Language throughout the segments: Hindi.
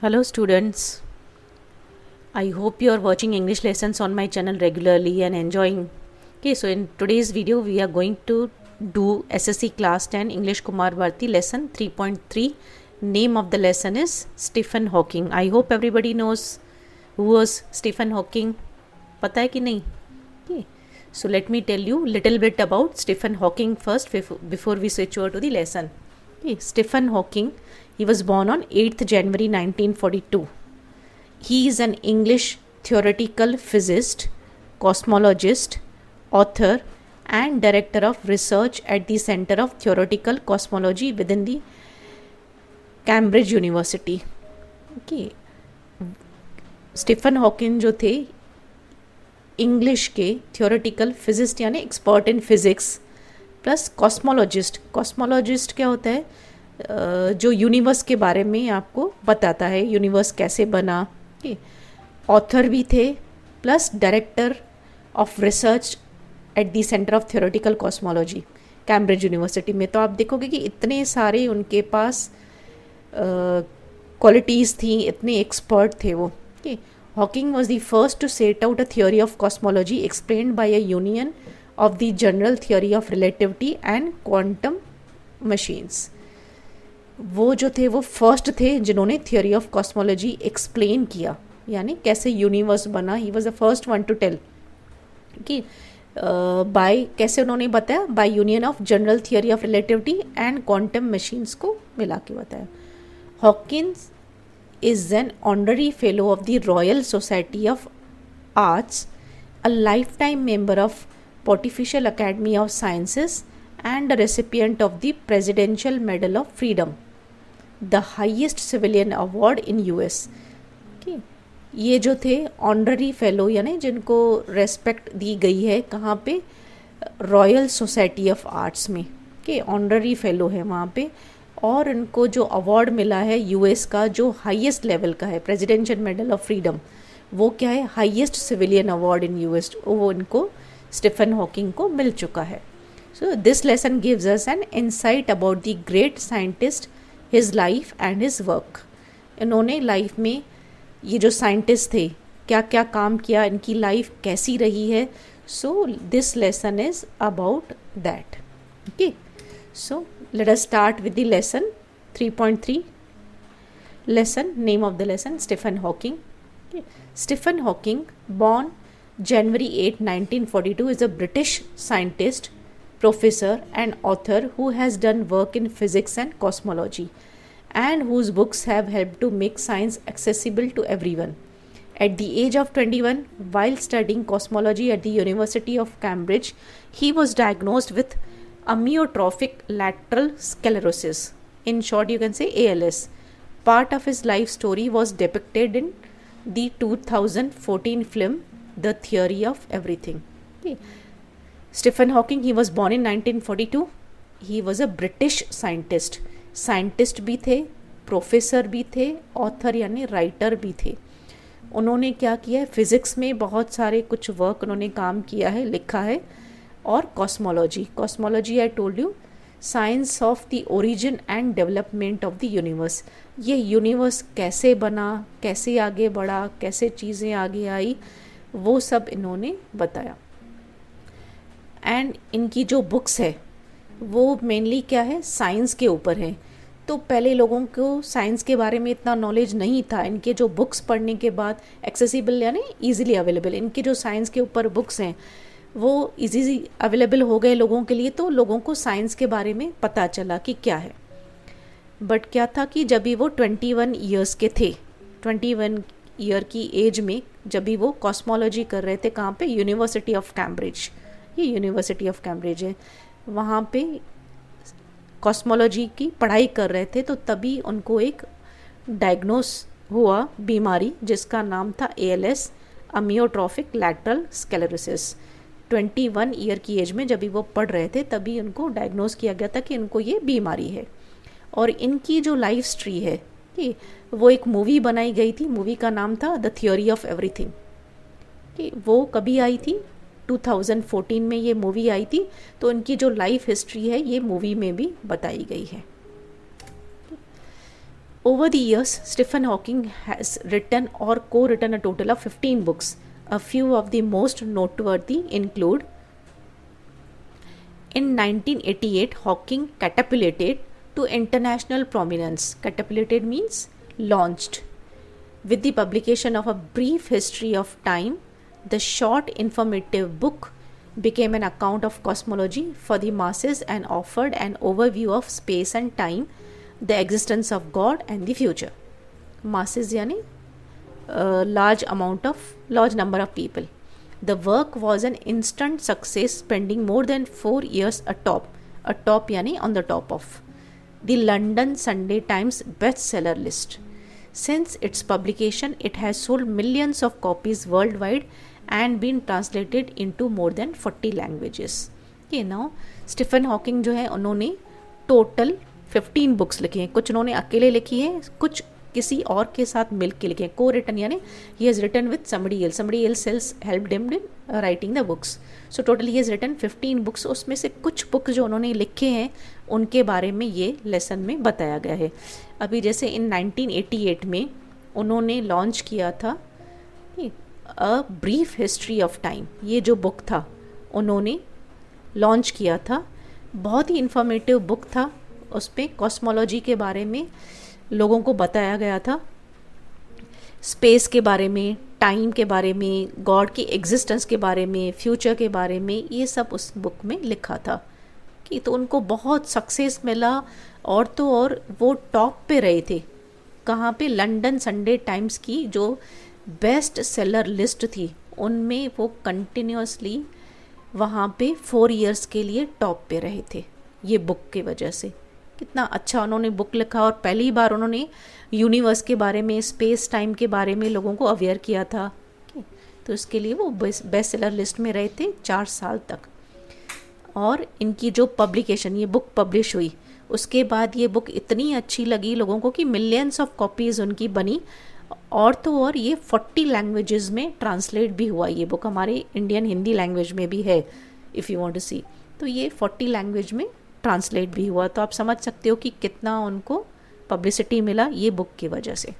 Hello students, I hope you are watching English lessons on my channel regularly and enjoying. Okay, so in today's video we are going to do SSC class 10 English Kumar Bharti lesson 3.3. Name of the lesson is Stephen Hawking. I hope everybody knows who was Stephen Hawking. पता है कि नहीं? Okay. So let me tell you little bit about Stephen Hawking first before we switch over to the lesson. Okay, Stephen Hawking, he was born on 8th January 1942. He is an English theoretical physicist, cosmologist, author, and director of research at the Center of Theoretical Cosmology within the Cambridge University. Okay. Stephen Hawking जो थे इंग्लिश के थियोरेटिकल फिजिस्ट यानी expert in physics plus cosmologist क्या होता है जो यूनिवर्स के बारे में आपको बताता है यूनिवर्स कैसे बना. ऑथर भी थे plus director of research at the centre of theoretical cosmology Cambridge university में. तो आप देखोगे कि इतने सारे उनके पास क्वालिटीज़ थी, इतने एक्सपर्ट थे वो. Hawking was the first to set out a theory of cosmology explained by a union of the general theory of relativity and quantum machines. वो जो थे वो फर्स्ट थे जिन्होंने थियोरी ऑफ कॉस्मोलॉजी एक्सप्लेन किया, यानी कैसे यूनिवर्स बना. He was the first one to tell कि बाय कैसे उन्होंने बताया, by union of general theory of relativity and quantum machines को मिला के बताया. Hawkins is an honorary fellow of the Royal Society of Arts, a lifetime member of Pontifical Academy of Sciences, and a recipient of the Presidential Medal of Freedom, the highest civilian award in US. Okay. ये जो थे ऑनररी फेलो यानी जिनको रेस्पेक्ट दी गई है कहाँ पे, रॉयल सोसाइटी ऑफ आर्ट्स में. के ऑनररी फेलो है वहाँ पे, और इनको जो अवार्ड मिला है यूएस का जो हाईएस्ट लेवल का है, प्रेसिडेंशियल मेडल ऑफ फ्रीडम, वो क्या है, highest civilian award in US, वो इनको स्टीफन हॉकिंग को मिल चुका है. So this lesson gives us an insight about the great scientist, his life and his work. इन्होंने लाइफ में ये जो साइंटिस्ट थे क्या क्या काम किया, इनकी लाइफ कैसी रही है. So this lesson is about that. Okay, so let us start with the lesson 3.3. lesson, name of the lesson, Stephen Hawking. Okay. Stephen Hawking, born January 8 1942, is a British scientist, professor and author who has done work in physics and cosmology and whose books have helped to make science accessible to everyone. At the age of 21, while studying cosmology at the University of Cambridge, he was diagnosed with amyotrophic lateral sclerosis. In short, you can say ALS. Part of his life story was depicted in the 2014 film The Theory of Everything. Okay. Stephen Hawking, he was born in 1942. He was a British scientist. Scientist भी थे, प्रोफेसर भी थे, ऑथर यानी राइटर भी थे. उन्होंने क्या किया है, फिज़िक्स में बहुत सारे कुछ वर्क उन्होंने काम किया है, लिखा है. और cosmology I told you, science of the origin and development of the universe. ये यूनिवर्स कैसे बना, कैसे आगे बढ़ा, कैसे चीज़ें आगे आई, वो सब इन्होंने बताया. एंड इनकी जो बुक्स है वो मेनली क्या है, साइंस के ऊपर है. तो पहले लोगों को साइंस के बारे में इतना नॉलेज नहीं था. इनके जो बुक्स पढ़ने के बाद एक्सेसिबल यानी ईजिली अवेलेबल, इनके जो साइंस के ऊपर बुक्स हैं वो इजीली अवेलेबल हो गए लोगों के लिए, तो लोगों को साइंस के बारे में पता चला कि क्या है. बट क्या था कि जब भी वो 21 ईयर्स के थे, 21 ईयर की एज में जब भी वो कॉस्मोलॉजी कर रहे थे, कहाँ पे, यूनिवर्सिटी ऑफ कैम्ब्रिज. ये यूनिवर्सिटी ऑफ कैम्ब्रिज है, वहाँ पे कॉस्मोलॉजी की पढ़ाई कर रहे थे. तो तभी उनको एक डायग्नोस हुआ बीमारी जिसका नाम था ALS, अमियोट्रॉफिक लैटरल स्क्लेरोसिस. 21 ईयर की एज में जब भी वो पढ़ रहे थे तभी उनको डायग्नोस किया गया था कि इनको ये बीमारी है. और इनकी जो लाइफ हिस्ट्री है कि वो एक मूवी बनाई गई थी, मूवी का नाम था द थियोरी ऑफ एवरीथिंग. कि वो कभी आई थी, 2014 में ये मूवी आई थी. तो इनकी जो लाइफ हिस्ट्री है ये मूवी में भी बताई गई है. Over the years, Stephen Hawking has written or co-written a total of 15 books. A few of the most noteworthy include: in 1988, Hawking catapulted to international prominence. Catapulted means launched. With the publication of A Brief History of Time, the short informative book became an account of cosmology for the masses and offered an overview of space and time, the existence of God and the future. Masses यानी large number of people. The work was an instant success, spending more than 4 years atop यानी on the top of the London Sunday Times bestseller list. Since its publication, it has sold millions of copies worldwide and been translated into more than 40 languages. Okay, now Stephen Hawking जो है उन्होंने टोटल 15 बुक्स लिखी हैं. कुछ उन्होंने अकेले लिखी हैं, कुछ किसी और के साथ मिल के लिखे हैं. को रिटन यानी he has written with somebody else helped him in writing the books. So total he has written 15 books. उसमें से कुछ बुक जो उन्होंने लिखे हैं उनके बारे में ये लेसन में बताया गया है. अभी जैसे इन 1988 में उन्होंने लॉन्च किया था a brief history of time. ये जो बुक था उन्होंने लॉन्च किया था. बहुत ही इंफॉर्मेटिव बुक था. उस पर कॉस्मोलॉजी के बारे में लोगों को बताया गया था, स्पेस के बारे में, टाइम के बारे में, गॉड की एग्जिस्टेंस के बारे में, फ्यूचर के बारे में, ये सब उस बुक में लिखा था कि तो उनको बहुत सक्सेस मिला. और तो और वो टॉप पे रहे थे. कहाँ पे? लंदन संडे टाइम्स की जो बेस्ट सेलर लिस्ट थी उनमें वो कंटिन्यूसली वहाँ पे 4 इयर्स के लिए टॉप पे रहे थे ये बुक के वजह से. कितना अच्छा उन्होंने बुक लिखा और पहली बार उन्होंने यूनिवर्स के बारे में, स्पेस टाइम के बारे में लोगों को अवेयर किया था. तो इसके लिए वो बेस्ट सेलर लिस्ट में रहे थे 4 साल तक. और इनकी जो पब्लिकेशन, ये बुक पब्लिश हुई, उसके बाद ये बुक इतनी अच्छी लगी लोगों को कि मिलियंस ऑफ कॉपीज़ उनकी बनी. और तो और ये 40 लैंग्वेजेस में ट्रांसलेट भी हुआ. ये बुक हमारे इंडियन हिंदी लैंग्वेज में भी है इफ़ यू वांट टू सी. तो ये 40 लैंग्वेज में ट्रांसलेट भी हुआ. तो आप समझ सकते हो कि कितना उनको पब्लिसिटी मिला ये बुक की वजह से.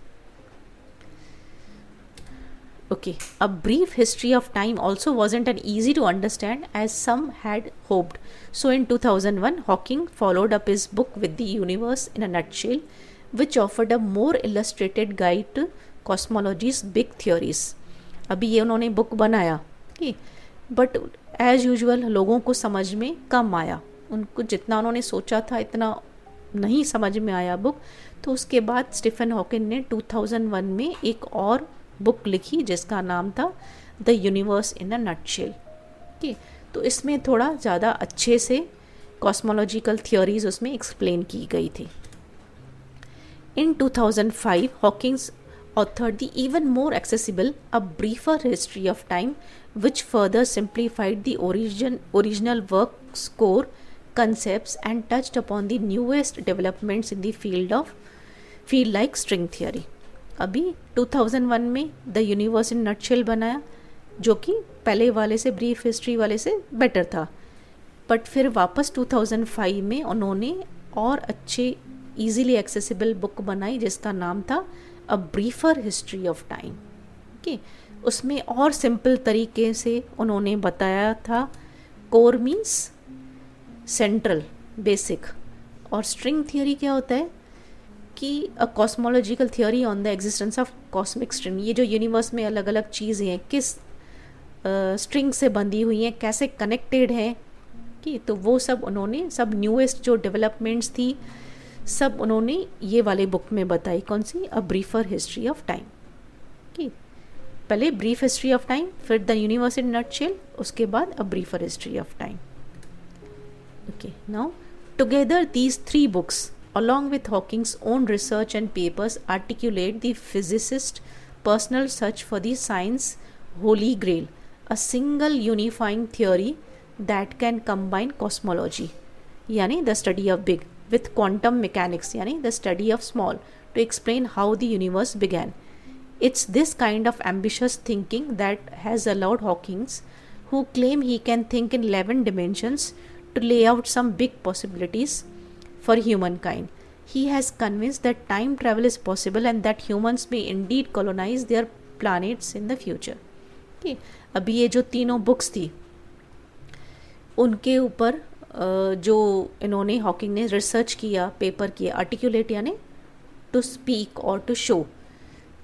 Okay, A Brief History of Time also wasn't an easy to understand as some had hoped. So in 2001, Hawking followed up his book with The Universe in a Nutshell, which offered a more illustrated guide to cosmology's big theories. अभी ये उन्होंने बुक बनाया, बट एज यूजुअल लोगों को समझ में कम आया. उनको जितना उन्होंने सोचा था इतना नहीं समझ में आया बुक. तो उसके बाद स्टीफन हॉकिंग ने 2001 में एक और बुक लिखी जिसका नाम था the universe in a nutshell. तो इसमें थोड़ा ज़्यादा अच्छे से कॉस्मोलॉजिकल थियोरीज उसमें एक्सप्लेन की गई थी. इन 2005 Hawkins authored the even more accessible A Briefer History of Time, which further simplified the original work's core concepts and touched upon the newest developments in the field like string theory. अभी 2001 में द यूनिवर्स इन नटशेल बनाया जो कि पहले वाले से, ब्रीफ हिस्ट्री वाले से बेटर था. बट फिर वापस 2005 में उन्होंने और अच्छे ईजीली एक्सेसिबल बुक बनाई जिसका नाम था a briefer history of time. Okay, उसमें और सिंपल तरीके से उन्होंने बताया था. Core means central, basic. और स्ट्रिंग थियरी क्या होता है कि a cosmological theory on the existence of cosmic string. ये जो यूनिवर्स में अलग अलग चीज़ें हैं किस स्ट्रिंग से बंधी हुई हैं, कैसे कनेक्टेड हैं, कि तो वो सब उन्होंने, सब न्यूएस्ट जो डेवलपमेंट्स थी सब उन्होंने ये वाले बुक में बताई. कौन सी? A briefer history of time. कि पहले ब्रीफ हिस्ट्री ऑफ टाइम, फिर द यूनिवर्स इन नटशेल, उसके बाद a briefer history of time. Okay, now together these 3 books along with Hawking's own research and papers articulate the physicist's personal search for the science holy grail, a single unifying theory that can combine cosmology, yani the study of big, with quantum mechanics, yani the study of small, to explain how the universe began. It's this kind of ambitious thinking that has allowed Hawkins, who claim he can think in 11 dimensions, to lay out some big possibilities for humankind. he has convinced that time travel is possible and that humans may indeed colonize their planets in the future. okay, अभी ये जो तीनों बुक्स थी उनके ऊपर जो इन्होंने हॉकिंग ने रिसर्च किया, पेपर किया, आर्टिकुलेट यानी टू स्पीक और टू शो,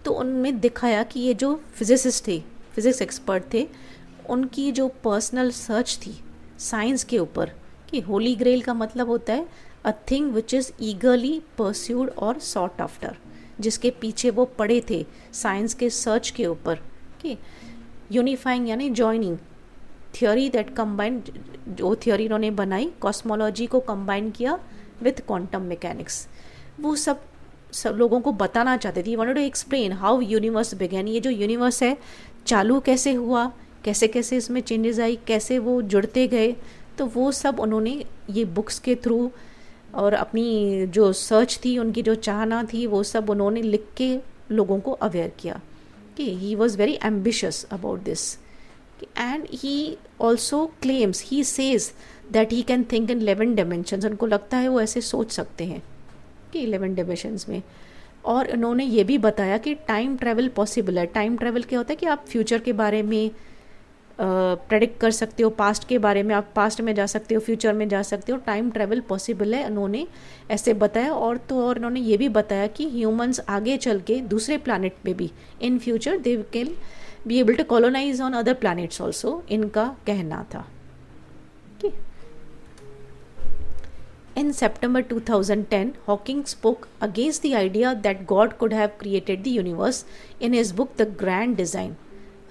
तो उनमें दिखाया कि ये जो फिजिसिस्ट थे, फिजिक्स एक्सपर्ट थे, उनकी जो पर्सनल सर्च थी साइंस के ऊपर, कि होली ग्रेल का मतलब होता है a thing which is eagerly pursued और सॉट आफ्टर, जिसके पीछे वो पड़े थे साइंस के सर्च के ऊपर, कि यूनिफाइंग यानी जॉइनिंग थियोरी दैट कंबाइन, जो थियोरी इन्होंने बनाई कॉस्मोलॉजी को कंबाइन किया विथ क्वांटम मैकेनिक्स, वो सब लोगों को बताना चाहते थे। Wanted to explain how universe began, ये जो यूनिवर्स है चालू कैसे हुआ, कैसे कैसे इसमें चेंजेस आई, कैसे वो जुड़ते गए, तो वो सब उन्होंने ये बुक्स के थ्रू और अपनी जो सर्च थी, उनकी जो चाहना थी, वो सब उन्होंने लिख के लोगों को अवेयर किया कि he was very ambitious about this. And he also claims, he says that he can think in 11 dimensions, उनको लगता है वो ऐसे सोच सकते हैं कि 11 डायमेंशंस में। और उन्होंने ये भी बताया कि टाइम ट्रैवल पॉसिबल है। टाइम ट्रैवल क्या होता है कि आप फ्यूचर के बारे में प्रेडिक्ट कर सकते हो, पास्ट के बारे में आप पास्ट में जा सकते हो, फ्यूचर में जा सकते हो, टाइम ट्रैवल पॉसिबल है, उन्होंने ऐसे बताया। और तो और उन्होंने ये भी बताया कि ह्यूमंस आगे चल के दूसरे प्लानट पे भी in future they can be able to colonise on other planets also, इनका कहना था। In September 2010, Hawking spoke against the idea that God could have created the universe in his book The Grand Design.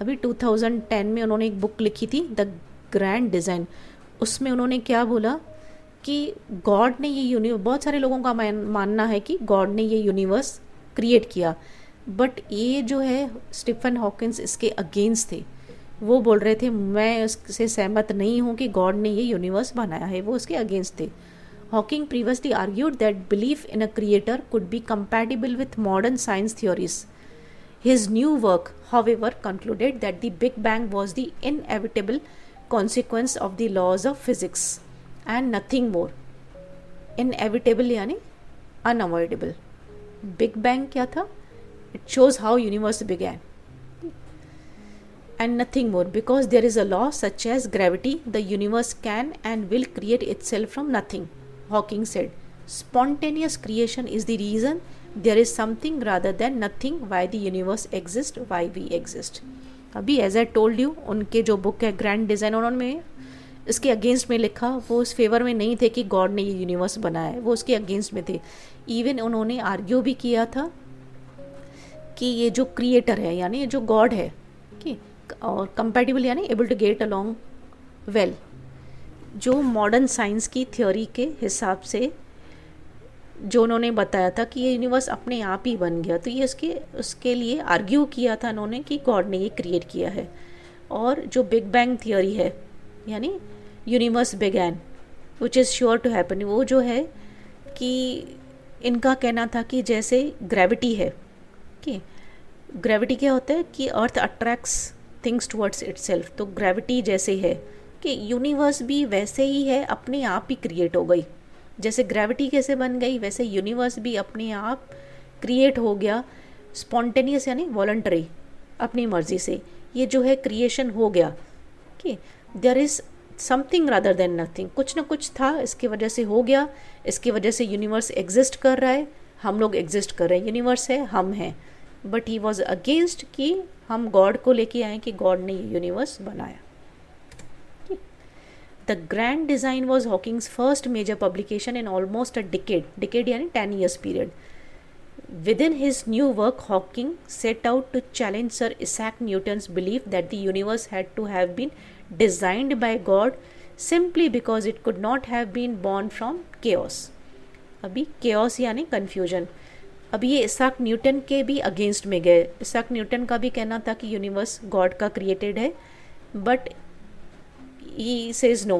अभी 2010 में उन्होंने एक बुक लिखी थी द ग्रैंड डिज़ाइन, उसमें उन्होंने क्या बोला कि गॉड ने ये यूनिवर्स, बहुत सारे लोगों का मानना है कि गॉड ने ये यूनिवर्स क्रिएट किया, बट ये जो है स्टीफन हॉकिंस इसके अगेंस्ट थे। वो बोल रहे थे मैं उससे सहमत नहीं हूँ कि गॉड ने ये यूनिवर्स बनाया है, वो उसके अगेंस्ट थे। Hawking previously argued that belief in a creator could be compatible with modern science theories. His new work, however, concluded that the Big Bang was the inevitable consequence of the laws of physics and nothing more. Inevitable यानी unavoidable. Big Bang क्या था? It shows how universe began. And nothing more, because there is a law such as gravity, the universe can and will create itself from nothing. Hawking said, spontaneous creation is the reason there is something rather than nothing, why the universe exists, why we exist. अभी एज आई टोल्ड यू, उनके जो बुक है ग्रैंड डिज़ाइन, उन्होंने इसके अगेंस्ट में लिखा, वो उस फेवर में नहीं थे कि गॉड ने ये यूनिवर्स बनाया है, वो उसके अगेंस्ट में थे। इवन उन्होंने आर्ग्यू भी किया था कि ये जो क्रिएटर है यानी ये जो गॉड है कि और कंपैटिबल यानी able to get along well, जो मॉडर्न साइंस की थ्योरी के हिसाब से जो उन्होंने बताया था कि ये यूनिवर्स अपने आप ही बन गया, तो ये उसके लिए आर्ग्यू किया था उन्होंने कि गॉड ने ये क्रिएट किया है। और जो बिग बैंग थियोरी है यानी universe began which is sure to happen, वो जो है कि इनका कहना था कि जैसे ग्रेविटी है, कि ग्रेविटी क्या होता है कि अर्थ अट्रैक्ट्स थिंग्स टुवर्ड्स इटसेल्फ, तो ग्रेविटी जैसे है कि यूनिवर्स भी वैसे ही है, अपने आप ही क्रिएट हो गई। जैसे ग्रेविटी कैसे बन गई वैसे यूनिवर्स भी अपने आप क्रिएट हो गया, स्पॉन्टेनियस यानी वॉलंटरी, अपनी मर्जी से ये जो है क्रिएशन हो गया कि there is something rather than nothing, कुछ ना कुछ था, इसकी वजह से हो गया, इसकी वजह से यूनिवर्स एग्जिस्ट कर रहा है, हम लोग एग्जिस्ट कर रहे हैं, यूनिवर्स है, हम हैं। बट ही वॉज अगेंस्ट कि हम गॉड को लेके आए कि गॉड ने ये यूनिवर्स बनाया। The Grand Design was Hawking's first major publication in almost a decade यानी 10 years period. Within his new work, Hawking set out to challenge Sir Isaac Newton's belief that the universe had to have been designed by God simply because it could not have been born from chaos. अभी chaos यानी confusion. अभी ये इसाक न्यूटन के भी अगेंस्ट में गए। इसाक न्यूटन का भी कहना था कि यूनिवर्स गॉड का क्रिएटेड है, बट ही सेज नो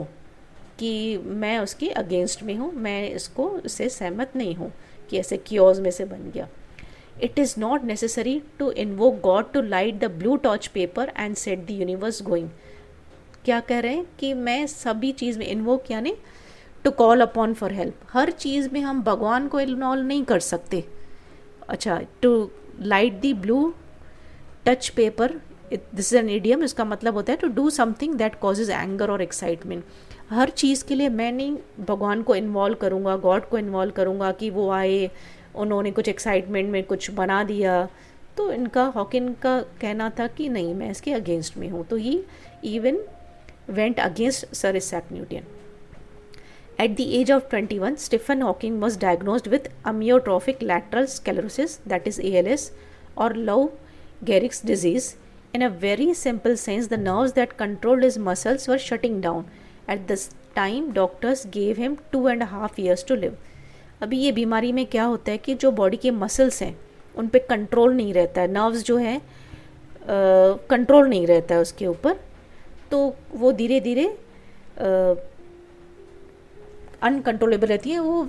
कि मैं उसके अगेंस्ट में हूँ, मैं इससे सहमत नहीं हूँ कि ऐसे क्योज में से बन गया। It is not necessary to invoke God to light the blue torch paper and set the universe going. क्या कह रहे हैं कि मैं सभी चीज़ में इन्वोक यानी to call upon for help. हर चीज़ में हम भगवान को इन्वॉल्व नहीं कर सकते। अच्छा, to light the blue touch paper, this is an idiom, इसका मतलब होता है to do something that causes anger और एक्साइटमेंट। हर चीज़ के लिए मैं नहीं भगवान को इन्वॉल्व करूँगा, गॉड को इन्वॉल्व करूँगा कि वो आए, उन्होंने कुछ एक्साइटमेंट में कुछ बना दिया। तो इनका, हॉकिंग का कहना था कि नहीं, मैं इसके अगेंस्ट में हूँ। तो he even went against sir Isaac Newton. At the age of 21, Stephen Hawking was diagnosed with amyotrophic lateral sclerosis, that is ALS, or Lou Gehrig's disease. In a very simple sense, the nerves that controlled his muscles were shutting down. At this time, doctors gave him 2.5 years to live. अभी ये बीमारी में क्या होता है कि जो बॉडी के मसल्स हैं उन पे कंट्रोल नहीं रहता है, नर्व्स जो है कंट्रोल नहीं रहता है उसके ऊपर, तो वो धीरे धीरे अनकंट्रोलेबल रहती हैं, वो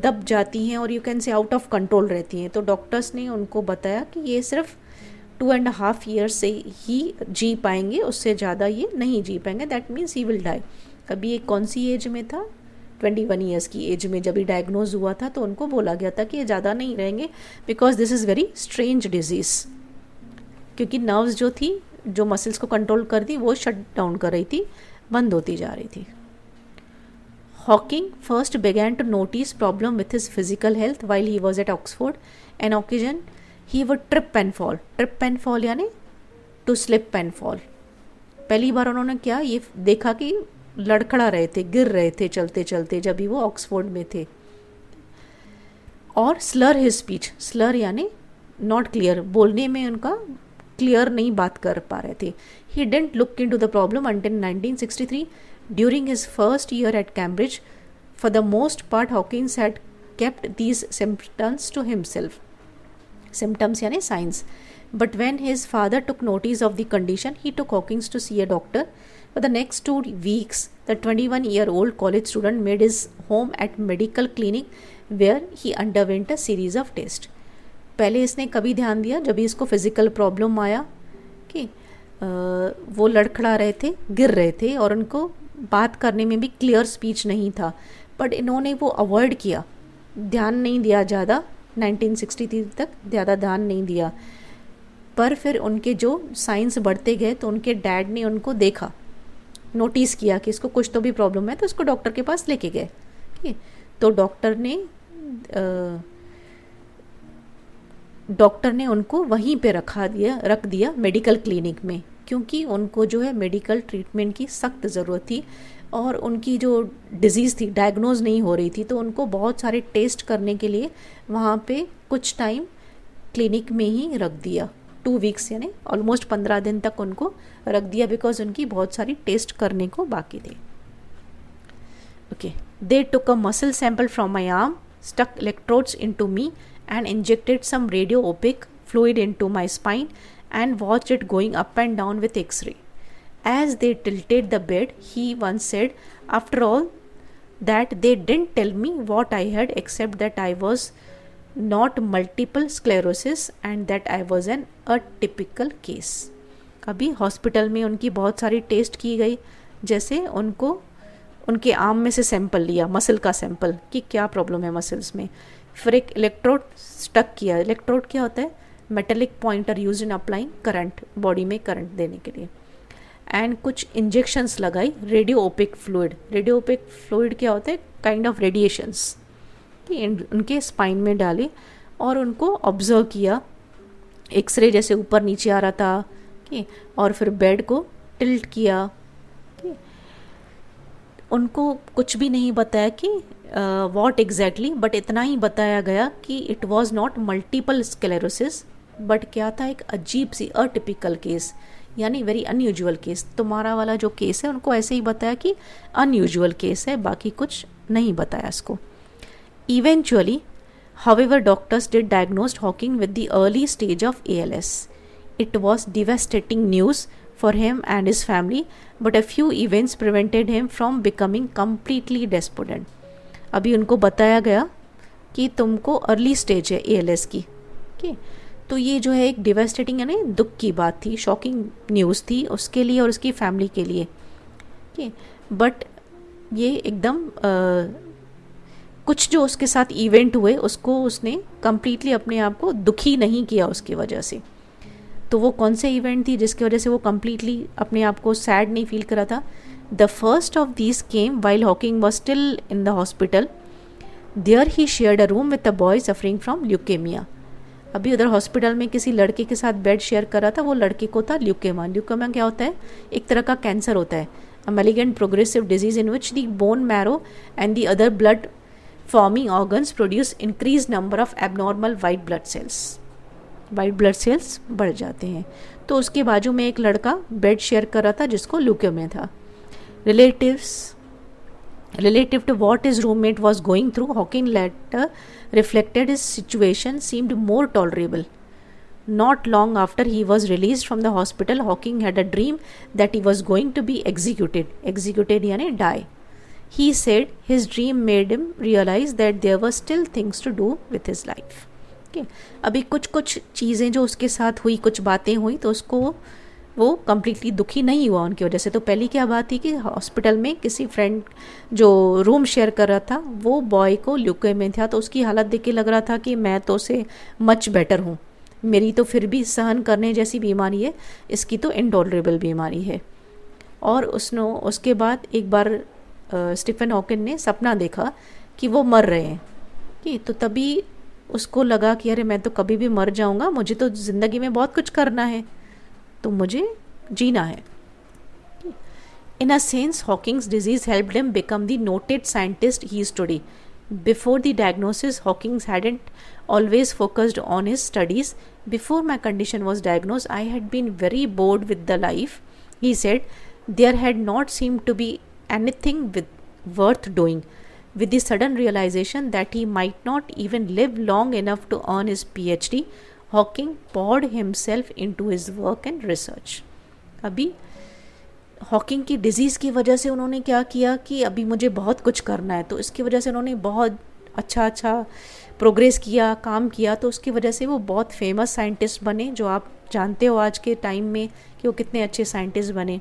दब जाती हैं और you can say out of control रहती हैं। तो डॉक्टर्स ने उनको बताया कि ये सिर्फ 2.5 ईयर्स से ही जी पाएंगे, उससे ज़्यादा ये नहीं जी पाएंगे, that means he will die. अभी ये कौन सी एज में था? 21 ईयर्स की एज में जब ये डायग्नोज हुआ था, तो उनको बोला गया था कि ये ज़्यादा नहीं रहेंगे, because this is very strange disease, क्योंकि नर्व्स जो थी, जो मसल्स को कंट्रोल कर दी, वो शट डाउन कर रही थी, बंद होती जा रही थी। Hawking first began to notice problem with his physical health while he was at Oxford. An occasion he would trip and fall. Trip and fall यानी to slip and fall. पहली बार उन्होंने क्या ये देखा कि लड़खड़ा रहे थे, गिर रहे थे चलते चलते, जब भी वो ऑक्सफोर्ड में थे। और slur his speech, slur यानी not clear, बोलने में उनका क्लियर नहीं बात कर पा रहे थे। He didn't look into the problem until 1963. During his first year at Cambridge, for the most part, Hawkins had kept these symptoms to himself. Symptoms यानी signs. But when his father took notice of the condition, he took Hawkins to see a doctor. For the next 2 weeks, the 21-year-old college student made his home at medical clinic where he underwent a series of tests. पहले इसने कभी ध्यान दिया जब इसको फिजिकल प्रॉब्लम आया कि वो लड़खड़ा रहे थे, गिर रहे थे और उनको बात करने में भी क्लियर स्पीच नहीं था, बट इन्होंने वो अवॉइड किया, ध्यान नहीं दिया ज़्यादा, 1963 तक ज़्यादा ध्यान नहीं दिया। पर फिर उनके जो साइंस बढ़ते गए तो उनके डैड ने उनको देखा, नोटिस किया कि इसको कुछ तो भी प्रॉब्लम है, तो इसको डॉक्टर के पास लेके गए। ठीक है, तो डॉक्टर ने उनको वहीं पे रख दिया मेडिकल क्लिनिक में, क्योंकि उनको जो है मेडिकल ट्रीटमेंट की सख्त ज़रूरत थी और उनकी जो डिज़ीज़ थी डायग्नोज नहीं हो रही थी, तो उनको बहुत सारे टेस्ट करने के लिए वहाँ पे कुछ टाइम क्लिनिक में ही रख दिया, 2 वीक्स यानी ऑलमोस्ट 15 दिन तक उनको रख दिया, बिकॉज उनकी बहुत सारी टेस्ट करने को बाकी थे। Okay, they took a muscle sample from my arm, stuck electrodes into me and injected some radio opaque fluid into my spine and watched it going up and down with X-ray. As they tilted the bed, he once said, after all that, they didn't tell me what I had except that I was not multiple sclerosis and that I was an atypical case. अभी हॉस्पिटल में उनकी बहुत सारी टेस्ट की गई, जैसे उनको उनके आर्म में से सैंपल लिया, मसल का सैंपल, कि क्या प्रॉब्लम है मसल्स में, फिर एक इलेक्ट्रोड स्टक किया। इलेक्ट्रोड क्या होता है? Metallic pointer use in applying current, body में करंट देने के लिए, एंड कुछ इंजेक्शंस लगाई। Radio OPEC fluid, radio OPEC fluid क्या होता है? काइंड ऑफ रेडिएशंस, कि उनके स्पाइन में डाले और उनको ऑब्जर्व किया, एक्सरे जैसे ऊपर नीचे आ रहा था कि, और फिर बेड को टिल्ट किया कि, उनको कुछ भी नहीं बताया कि वॉट एग्जैक्टली, बट इतना ही बताया गया कि it was not multiple sclerosis, but क्या था? एक अजीब सी अटिपिकल केस, यानी वेरी अनयूजुअल केस। तुम्हारा वाला जो केस है उनको ऐसे ही बताया कि अनयूजुअल केस है, बाकी कुछ नहीं बताया इसको। Eventually however doctors did diagnosed Hawking with the early stage of ALS. It was devastating news for him and his family, but a few events prevented him from becoming completely despondent. अभी उनको बताया गया कि तुमको अर्ली स्टेज है ALS की, ठीक, तो ये जो है एक डिवास्टेटिंग यानी दुख की बात थी, शॉकिंग न्यूज़ थी उसके लिए और उसकी फैमिली के लिए, ठीक, बट ये एकदम कुछ जो उसके साथ इवेंट हुए उसको उसने कम्प्लीटली अपने आप को दुखी नहीं किया उसकी वजह से। तो वो कौन से इवेंट थी जिसकी वजह से वो कम्प्लीटली अपने आप को सैड नहीं फील करा था? The first of these came while Hawking was still in the hospital. There he shared a room with a boy suffering from leukaemia. अभी उधर हॉस्पिटल में किसी लड़के के साथ बेड शेयर कर रहा था, वो लड़के को था ल्यूकेमिया। ल्यूकेमिया क्या होता है? एक तरह का कैंसर होता है, a malignant progressive disease in which the bone marrow and the other blood forming organs produce increase number of abnormal white blood cells. White blood cells बढ़ जाते हैं। तो उसके बाजू में एक लड़का बेड शेयर कर रहा था जिसको ल्यूकेमिया था। Relative to what his roommate was going through, Hawking later reflected his situation seemed more tolerable. Not long after he was released from the hospital, Hawking had a dream that he was going to be executed. Executed यानी die. He said his dream made him realize that there were still things to do with his life. Okay. अभी कुछ कुछ चीज़ें जो उसके साथ हुई, कुछ बातें हुई, तो उसको वो कम्प्लीटली दुखी नहीं हुआ उनकी वजह से। तो पहली क्या बात थी कि हॉस्पिटल में किसी फ्रेंड जो रूम शेयर कर रहा था वो बॉय को ल्यूकेमिया था, तो उसकी हालत देख के लग रहा था कि मैं तो से मच बेटर हूँ, मेरी तो फिर भी सहन करने जैसी बीमारी है, इसकी तो इंटॉलरेबल बीमारी है। और उसके बाद एक बार स्टीफन हॉकिंग ने सपना देखा कि वो मर रहे हैं कि, तो तभी उसको लगा कि अरे मैं तो कभी भी मर जाऊँगा, मुझे तो ज़िंदगी में बहुत कुछ करना है, तो मुझे जीना है। In a sense, Hawking's disease helped him become the noted scientist he is today. Before the diagnosis, Hawking hadn't always focused on his studies. Before my condition was diagnosed, I had been very bored with the life. He said, there had not seemed to be anything worth doing. With the sudden realization that he might not even live long enough to earn his PhD, Hawking poured himself into his work and research. अभी हॉकिंग की डिज़ीज़ की वजह से उन्होंने क्या किया कि अभी मुझे बहुत कुछ करना है, तो इसकी वजह से उन्होंने बहुत अच्छा प्रोग्रेस किया, काम किया, तो उसकी वजह से वो बहुत फेमस साइंटिस्ट बने, जो आप जानते हो आज के टाइम में कि वो कितने अच्छे साइंटिस्ट बने।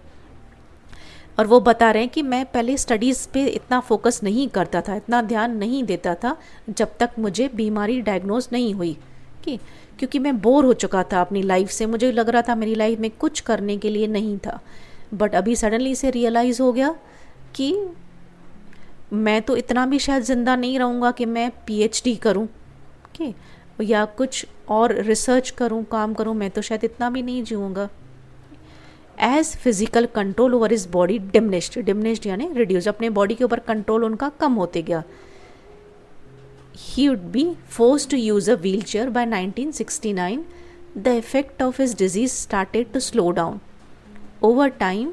और वो बता रहे हैं कि मैं पहले स्टडीज़ पे इतना फोकस नहीं करता था, इतना ध्यान नहीं देता था जब तक मुझे बीमारी डायग्नोज नहीं हुई, क्योंकि मैं बोर हो चुका था अपनी लाइफ से, मुझे लग रहा था मेरी लाइफ में कुछ करने के लिए नहीं था। बट अभी सडनली से रियलाइज़ हो गया कि मैं तो इतना भी शायद ज़िंदा नहीं रहूँगा कि मैं PhD करूँ या कुछ और रिसर्च करूँ, काम करूँ, मैं तो शायद इतना भी नहीं जीऊँगा। As physical control over his body diminished यानी रिड्यूस, अपने बॉडी के ऊपर कंट्रोल उनका कम होते गया। He would be forced to use a wheelchair by 1969. The effect of his disease started to slow down. Over time,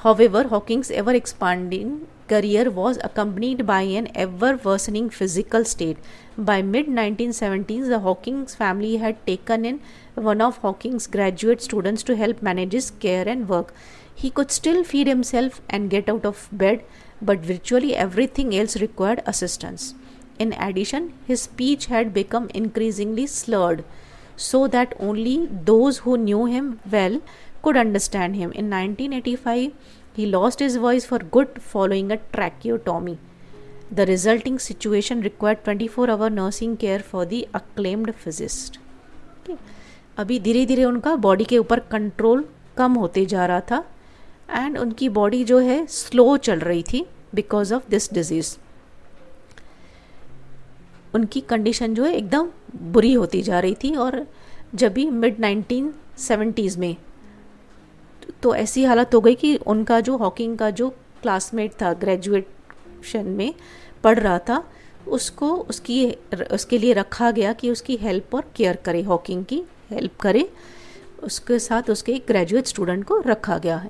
however, Hawking's ever-expanding career was accompanied by an ever-worsening physical state. By mid-1970s, the Hawking's family had taken in one of Hawking's graduate students to help manage his care and work. He could still feed himself and get out of bed, but virtually everything else required assistance. In addition, his speech had become increasingly slurred, so that only those who knew him well could understand him. In 1985, he lost his voice for good following a tracheotomy. The resulting situation required 24-hour nursing care for the acclaimed physicist. अभी धीरे धीरे उनका बॉडी के ऊपर कंट्रोल कम होते जा रहा था एंड उनकी बॉडी जो है स्लो चल रही थी बिकॉज ऑफ दिस डिजीज़। उनकी कंडीशन जो है एकदम बुरी होती जा रही थी। और जब भी mid-1970s में तो ऐसी हालत हो गई कि उनका जो हॉकिंग का जो क्लासमेट था, ग्रेजुएशन में पढ़ रहा था, उसके लिए रखा गया कि उसकी हेल्प और केयर करे, हॉकिंग की हेल्प करे, उसके साथ उसके एक ग्रेजुएट स्टूडेंट को रखा गया है।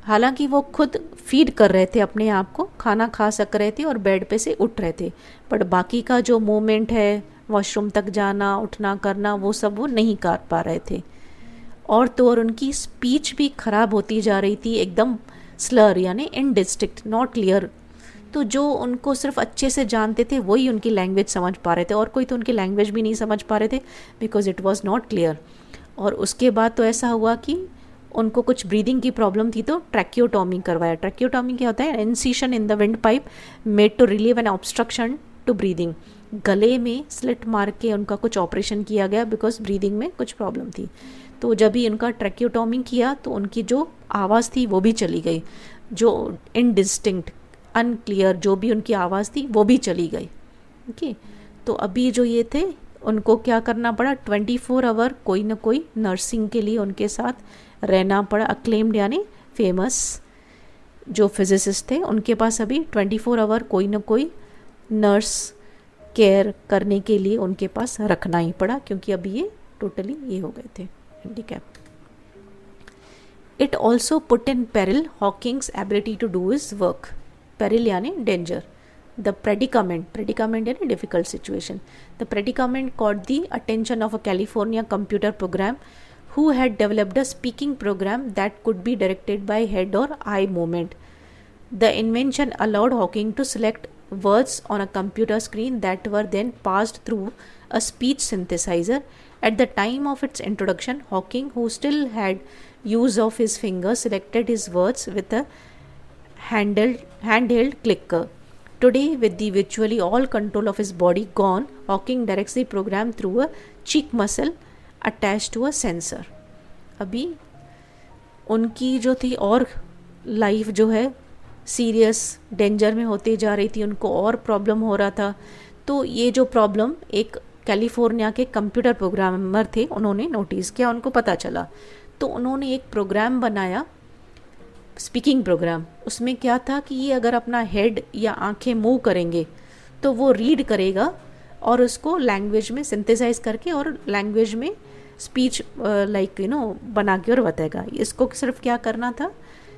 हालांकि वो खुद फीड कर रहे थे अपने आप को, खाना खा सक रहे थे और बेड पे से उठ रहे थे, बट बाकी का जो मूवमेंट है, वॉशरूम तक जाना, उठना करना, वो सब वो नहीं कर पा रहे थे। और तो और उनकी स्पीच भी ख़राब होती जा रही थी, एकदम स्लर यानी इनडिस्टिंक्ट, नॉट क्लियर। तो जो उनको सिर्फ अच्छे से जानते थे वही उनकी लैंग्वेज समझ पा रहे थे, और कोई तो उनकी लैंग्वेज भी नहीं समझ पा रहे थे because it was not clear. और उसके बाद तो ऐसा हुआ कि उनको कुछ ब्रीदिंग की प्रॉब्लम थी तो ट्रैकियोटॉमी करवाया। ट्रैकियोटॉमी क्या होता है? Incision in the wind pipe made to relieve an obstruction to breathing, गले में स्लिट मार के उनका कुछ ऑपरेशन किया गया बिकॉज ब्रीदिंग में कुछ प्रॉब्लम थी। तो जब ही उनका ट्रैक्योटॉमी किया तो उनकी जो आवाज़ थी वो भी चली गई, जो इनडिस्टिंक्ट अनक्लियर जो भी उनकी आवाज़ थी वो भी चली गई। ओके, तो अभी जो ये थे उनको क्या करना पड़ा, 24 आवर कोई ना कोई नर्सिंग के लिए उनके साथ रहना पड़ा। अक्लेम्ड यानी फेमस जो फिजिसिस्ट थे उनके पास अभी 24 आवर कोई ना कोई नर्स केयर करने के लिए उनके पास रखना ही पड़ा, क्योंकि अभी ये टोटली ये हो गए थे handicap. It also put in peril Hawking's ability to do his work. Peril यानी डेंजर। The predicament यानी difficult situation. The predicament caught the attention of a California computer program who had developed a speaking program that could be directed by head or eye movement. The invention allowed Hawking to select words on a computer screen that were then passed through a speech synthesizer. At the time of its introduction, Hawking, who still had use of his fingers, selected his words with a handheld clicker. Today, with the virtually all control of his body gone, Hawking directs the program through a cheek muscle attached to a sensor. अभी उनकी जो थी और लाइफ जो है सीरियस डेंजर में होती जा रही थी, उनको और प्रॉब्लम हो रहा था। तो ये जो प्रॉब्लम एक कैलिफोर्निया के कंप्यूटर प्रोग्रामर थे उन्होंने नोटिस किया, उनको पता चला। तो उन्होंने एक प्रोग्राम बनाया, स्पीकिंग प्रोग्राम। उसमें क्या था कि ये अगर अपना हेड या आंखें मूव करेंगे तो वो रीड करेगा और उसको लैंग्वेज में सिंथेसाइज करके और लैंग्वेज में स्पीच लाइक बना के और बताएगा। इसको सिर्फ क्या करना था,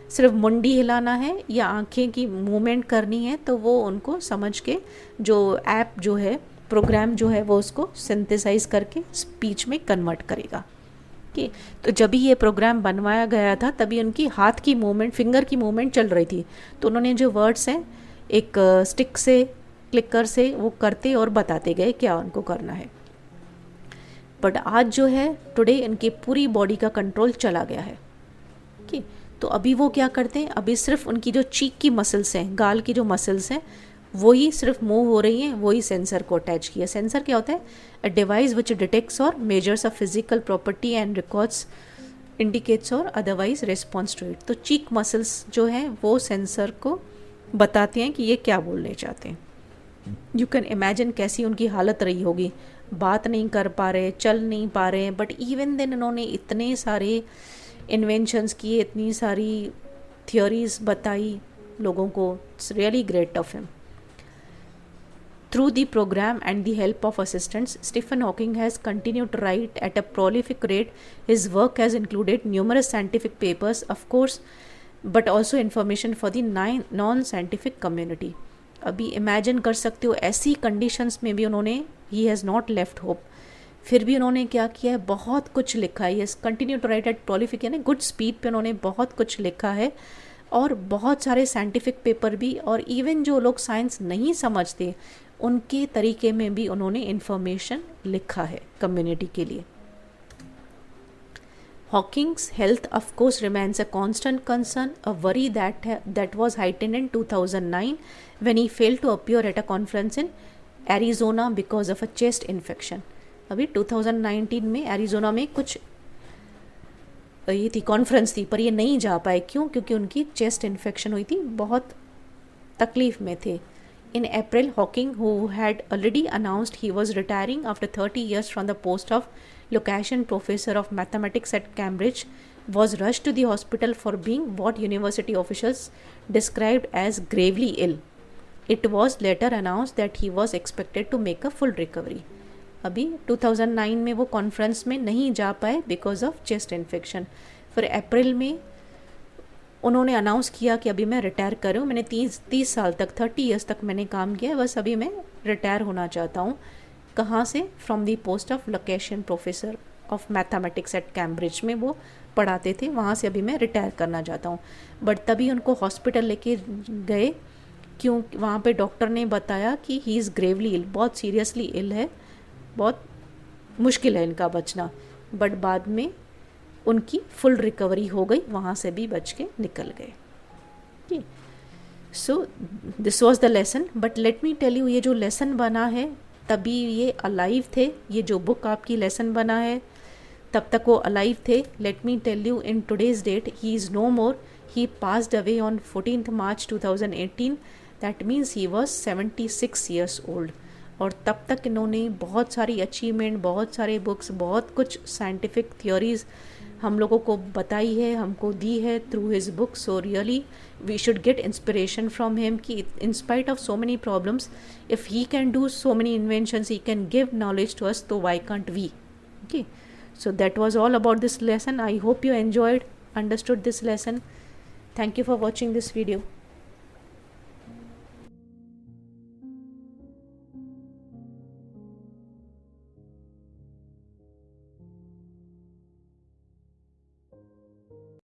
सिर्फ मुंडी हिलाना है या आंखें की मूवमेंट करनी है, तो वो उनको समझ के जो ऐप जो है प्रोग्राम जो है वो उसको सिंथेसाइज करके स्पीच में कन्वर्ट करेगा। तो जब भी ये प्रोग्राम बनवाया गया था तभी उनकी हाथ की मूवमेंट, फिंगर की मूवमेंट चल रही थी। तो उन्होंने जो वर्ड्स हैं एक स्टिक से, क्लिकर से वो करते और बताते गए क्या उनको करना है। बट आज जो है टुडे इनकी पूरी बॉडी का कंट्रोल चला गया है। तो अभी वो क्या करते हैं, अभी सिर्फ उनकी जो चीक की मसल्स हैं, गाल की जो मसल्स हैं वही सिर्फ मूव हो रही हैं, वही सेंसर को अटैच किया। सेंसर क्या होता है, अ डिवाइस विच डिटेक्ट्स और measures a physical property and records, indicates और अदरवाइज रिस्पॉन्स टू इट। तो चीक मसल्स जो हैं वो सेंसर को बताते हैं कि ये क्या बोलने चाहते हैं। यू कैन इमेजिन कैसी उनकी हालत रही होगी, बात नहीं कर पा रहे, चल नहीं पा रहे, बट इवन देन इन्होंने इतने सारे इन्वेंशंस किए, इतनी सारी थियोरीज बताई लोगों को। It's really great of him. Through the program and the help of assistants, Stephen Hawking has continued to write at a prolific rate. His work has included numerous scientific papers, of course, but also information for the non-scientific community. अभी इमेजिन कर सकते हो ऐसी कंडीशंस में भी उन्होंने he has not left hope. फिर भी उन्होंने क्या किया है, बहुत कुछ लिखा है। Yes, continue to write at prolific यानी गुड स्पीड पे उन्होंने बहुत कुछ लिखा है और बहुत सारे साइंटिफिक पेपर भी, और इवन जो लोग साइंस नहीं समझते उनके तरीके में भी उन्होंने इंफॉर्मेशन लिखा है कम्युनिटी के लिए। Hawking's health of course remains a constant concern, a worry that was heightened in 2009 when he failed to appear at a conference in Arizona because of a chest infection. अभी 2019 में एरिजोना में कुछ ये थी कॉन्फ्रेंस थी, पर ये नहीं जा पाए। क्यों? क्योंकि उनकी चेस्ट इन्फेक्शन हुई थी, बहुत तकलीफ में थे। In April, Hawking, who had already announced he was retiring after 30 years from the post of Lucasian Professor of Mathematics at Cambridge, was rushed to the hospital for being what university officials described as gravely ill. It was later announced that he was expected to make a full recovery. अभी 2009 में वो कॉन्फ्रेंस में नहीं जा पाए बिकॉज ऑफ चेस्ट इन्फेक्शन। फिर अप्रैल में उन्होंने अनाउंस किया कि अभी मैं रिटायर कर रहा हूँ, मैंने 30 साल तक 30 ईयर्स तक मैंने काम किया है, बस अभी मैं रिटायर होना चाहता हूँ। कहाँ से? From the post of Lucasian professor of mathematics at Cambridge में वो पढ़ाते थे, वहाँ से अभी मैं रिटायर करना चाहता हूँ। बट तभी उनको हॉस्पिटल लेके गए, क्यों? वहाँ पे डॉक्टर ने बताया कि ही इज़ ग्रेवली इल, बहुत सीरियसली इल है, बहुत मुश्किल है इनका बचना। बट बाद में उनकी फुल रिकवरी हो गई, वहाँ से भी बच के निकल गए। So this was the lesson, but let me tell you, ये जो लेसन बना है तभी ये अलाइव थे, ये जो बुक आपकी लेसन बना है तब तक वो अलाइव थे. Let me tell you, in today's date he is no more. He passed away on 14th March 2018. That means he was 76 years old. और तब तक इन्होंने बहुत सारी अचीवमेंट, बहुत सारे बुक्स, बहुत कुछ साइंटिफिक थ्योरीज हम लोगों को बताई है, हमको दी है through his book. So really we should get inspiration from him कि in spite of so many problems, if he can do so many inventions, he can give knowledge to us, तो why can't we. Okay, so that was all about this lesson. I hope you enjoyed, understood this lesson. Thank you for watching this video.